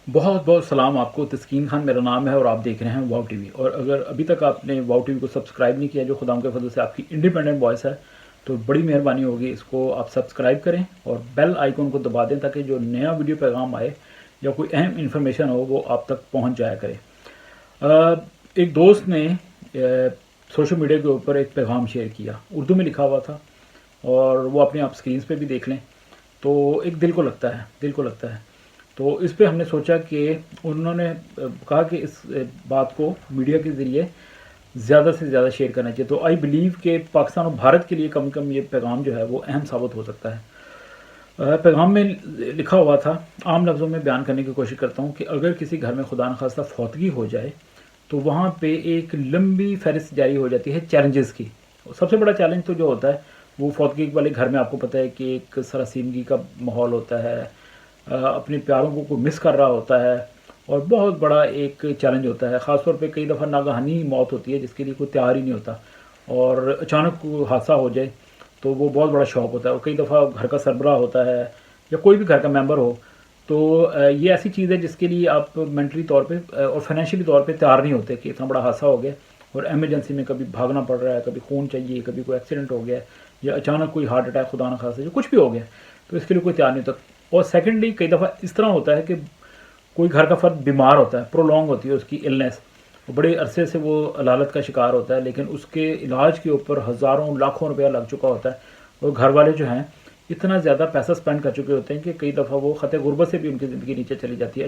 بہت بہت سلام آپ کو. تسکین خان میرا نام ہے اور آپ دیکھ رہے ہیں واو ٹی وی. اور اگر ابھی تک آپ نے واو ٹی وی کو سبسکرائب نہیں کیا، جو خدا کے فضل سے آپ کی انڈیپینڈنٹ وائس ہے، تو بڑی مہربانی ہوگی اس کو آپ سبسکرائب کریں اور بیل آئیکن کو دبا دیں تاکہ جو نیا ویڈیو پیغام آئے یا کوئی اہم انفارمیشن ہو وہ آپ تک پہنچ جایا کرے. ایک دوست نے سوشل میڈیا کے اوپر ایک پیغام شیئر کیا، اردو میں لکھا ہوا تھا اور وہ اپنے آپ اسکرینس پہ بھی دیکھ لیں تو ایک دل کو لگتا ہے. تو اس پہ ہم نے سوچا کہ انہوں نے کہا کہ اس بات کو میڈیا کے ذریعے زیادہ سے زیادہ شیئر کرنا چاہیے. تو آئی بلیو کہ پاکستان اور بھارت کے لیے کم کم یہ پیغام جو ہے وہ اہم ثابت ہو سکتا ہے. پیغام میں لکھا ہوا تھا، عام لفظوں میں بیان کرنے کی کوشش کرتا ہوں کہ اگر کسی گھر میں خدا نخواستہ فوتگی ہو جائے تو وہاں پہ ایک لمبی فہرست جاری ہو جاتی ہے چیلنجز کی. سب سے بڑا چیلنج تو جو ہوتا ہے وہ فوتگی والے گھر میں آپ کو پتہ ہے کہ ایک سراسیمگی کا ماحول ہوتا ہے، اپنے پیاروں کو کوئی مس کر رہا ہوتا ہے اور بہت بڑا ایک چیلنج ہوتا ہے. خاص طور پہ کئی دفعہ ناگہانی موت ہوتی ہے جس کے لیے کوئی تیار ہی نہیں ہوتا اور اچانک حادثہ ہو جائے تو وہ بہت بڑا شوق ہوتا ہے. اور کئی دفعہ گھر کا سربراہ ہوتا ہے یا کوئی بھی گھر کا ممبر ہو تو یہ ایسی چیز ہے جس کے لیے آپ مینٹلی طور پہ اور فائنینشلی طور پہ تیار نہیں ہوتے کہ اتنا بڑا حادثہ ہو گیا اور ایمرجنسی میں کبھی بھاگنا پڑ رہا ہے، کبھی خون چاہیے، کبھی کوئی ایکسیڈنٹ ہو گیا یا اچانک کوئی ہارٹ اٹیک خدا نخواستہ جو کچھ بھی ہو گیا تو اس کے لیے کوئی تیار نہیں ہوتا. اور سیکنڈلی کئی دفعہ اس طرح ہوتا ہے کہ کوئی گھر کا فرد بیمار ہوتا ہے، پرولونگ ہوتی ہے اس کی النیس، بڑے عرصے سے وہ علالت کا شکار ہوتا ہے لیکن اس کے علاج کے اوپر ہزاروں لاکھوں روپیہ لگ چکا ہوتا ہے اور گھر والے جو ہیں اتنا زیادہ پیسہ سپینڈ کر چکے ہوتے ہیں کہ کئی دفعہ وہ خط غربت سے بھی ان کی زندگی نیچے چلی جاتی ہے.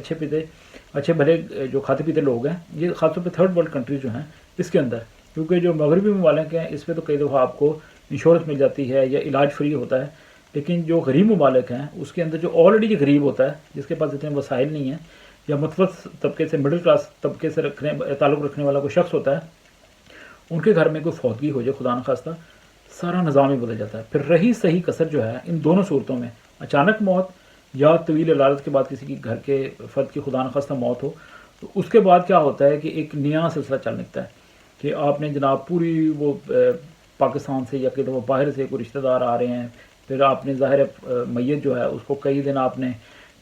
اچھے بھلے جو کھاتے پیتے لوگ ہیں، یہ خاص طور پہ تھرڈ ورلڈ کنٹریز جو ہیں اس کے اندر، کیونکہ جو مغربی ممالک ہیں اس پہ تو کئی دفعہ آپ کو انشورنس مل جاتی ہے یا علاج فری ہوتا ہے، لیکن جو غریب ممالک ہیں اس کے اندر جو آلریڈی غریب ہوتا ہے، جس کے پاس اتنے وسائل نہیں ہیں یا متوسط طبقے سے مڈل کلاس طبقے سے تعلق رکھنے والا کوئی شخص ہوتا ہے، ان کے گھر میں کوئی فوتگی ہو جائے خدا نخواستہ سارا نظام ہی بدل جاتا ہے. پھر رہی صحیح کسر جو ہے ان دونوں صورتوں میں، اچانک موت یا طویل علالت کے بعد کسی کی گھر کے فرد کی خدا نخواستہ موت ہو، تو اس کے بعد کیا ہوتا ہے کہ ایک نیا سلسلہ چل نکتا ہے کہ آپ نے جناب پوری وہ پاکستان سے یا کہ وہ باہر سے کوئی رشتہ دار آ رہے ہیں، پھر آپ نے ظاہر میت جو ہے اس کو کئی دن آپ نے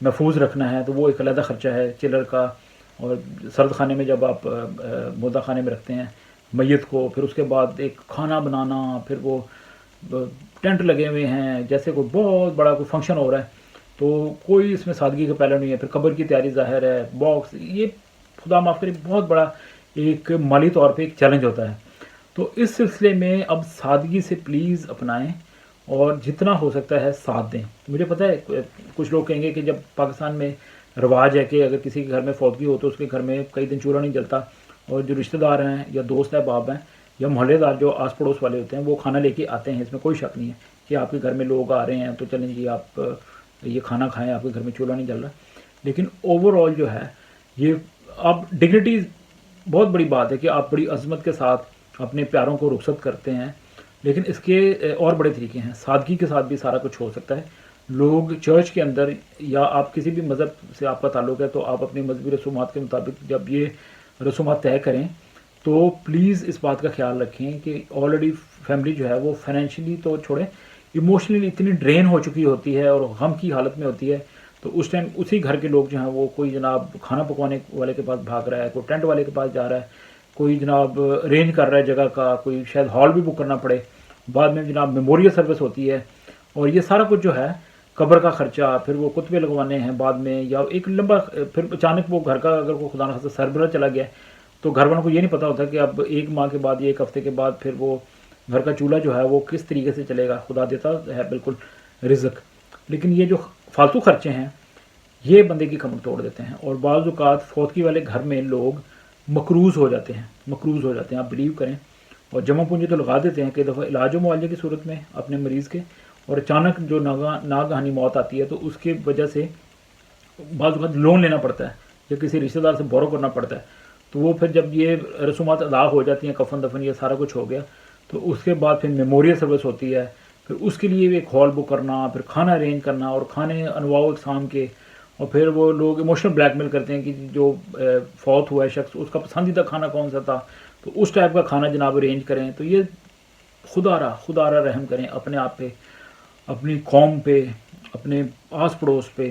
محفوظ رکھنا ہے تو وہ ایک علیحدہ خرچہ ہے چلر کا. اور سرد خانے میں جب آپ مردہ خانے میں رکھتے ہیں میت کو، پھر اس کے بعد ایک کھانا بنانا، پھر وہ ٹینٹ لگے ہوئے ہیں جیسے کوئی بہت بڑا کوئی فنکشن ہو رہا ہے، تو کوئی اس میں سادگی کا پہلو نہیں ہے. پھر قبر کی تیاری ظاہر ہے، باکس، یہ خدا معاف کرے بہت بڑا ایک مالی طور پہ ایک چیلنج ہوتا ہے. تو اس سلسلے میں اب سادگی سے پلیز اپنائیں اور جتنا ہو سکتا ہے ساتھ دیں. مجھے پتہ ہے کچھ لوگ کہیں گے کہ جب پاکستان میں رواج ہے کہ اگر کسی کے گھر میں فوتگی ہو تو اس کے گھر میں کئی دن چولہا نہیں جلتا اور جو رشتہ دار ہیں یا دوست احباب ہیں یا محلے دار جو آس پڑوس والے ہوتے ہیں وہ کھانا لے کے آتے ہیں. اس میں کوئی شک نہیں ہے کہ آپ کے گھر میں لوگ آ رہے ہیں تو چلیں جی آپ یہ کھانا کھائیں، آپ کے گھر میں چولہا نہیں جل رہا. لیکن اوور آل جو ہے یہ آپ ڈگنیٹی بہت بڑی بات ہے کہ آپ بڑی عظمت کے ساتھ اپنے پیاروں کو رخصت کرتے ہیں، لیکن اس کے اور بڑے طریقے ہیں. سادگی کے ساتھ بھی سارا کچھ ہو سکتا ہے. لوگ چرچ کے اندر یا آپ کسی بھی مذہب سے آپ کا تعلق ہے تو آپ اپنی مذہبی رسومات کے مطابق جب یہ رسومات طے کریں تو پلیز اس بات کا خیال رکھیں کہ آلریڈی فیملی جو ہے وہ فائنینشلی تو چھوڑیں، ایموشنلی اتنی ڈرین ہو چکی ہوتی ہے اور غم کی حالت میں ہوتی ہے. تو اس ٹائم اسی گھر کے لوگ جو ہیں وہ کوئی جناب کھانا پکوانے والے کے پاس بھاگ رہا ہے، کوئی ٹینٹ والے کے پاس جا رہا ہے، کوئی جناب ارینج کر رہا ہے جگہ کا، کوئی شاید ہال بھی بک کرنا پڑے، بعد میں جناب میموریل سروس ہوتی ہے اور یہ سارا کچھ جو ہے قبر کا خرچہ، پھر وہ کتبے لگوانے ہیں بعد میں، یا ایک لمبا پھر اچانک وہ گھر کا اگر کوئی خدا نخواستہ سربراہ چلا گیا تو گھر والوں کو یہ نہیں پتہ ہوتا کہ اب ایک ماہ کے بعد یا ایک ہفتے کے بعد پھر وہ گھر کا چولہا جو ہے وہ کس طریقے سے چلے گا. خدا دیتا ہے بالکل رزق، لیکن یہ جو فالتو خرچے ہیں یہ بندے کی کمر توڑ دیتے ہیں. اور بعض اوقات فوتگی والے گھر میں لوگ مقروض ہو جاتے ہیں آپ بلیو کریں، اور جمع پونجی تو لگا دیتے ہیں کئی دفعہ علاج و معالجے کی صورت میں اپنے مریض کے، اور اچانک جو ناگہانی موت آتی ہے تو اس کی وجہ سے بعض اوقات لون لینا پڑتا ہے یا کسی رشتہ دار سے بورو کرنا پڑتا ہے. تو وہ پھر جب یہ رسومات ادا ہو جاتی ہیں، کفن دفن یہ سارا کچھ ہو گیا، تو اس کے بعد پھر میموریل سروس ہوتی ہے، پھر اس کے لیے بھی ایک ہال بک کرنا، پھر کھانا ارینج کرنا اور کھانے انواع و اقسام کے، اور پھر وہ لوگ ایموشنل بلیک میل کرتے ہیں کہ جو فوت ہوا ہے شخص اس کا پسندیدہ کھانا کون سا تھا تو اس ٹائپ کا کھانا جناب ارینج کریں. تو یہ خدا را رحم کریں اپنے آپ پہ، اپنی قوم پہ، اپنے آس پڑوس پہ.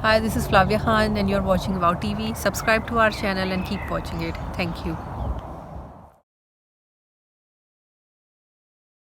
Hi, this is Flavia Khan and you're watching Wow TV. Subscribe to our channel and keep watching it. Thank you.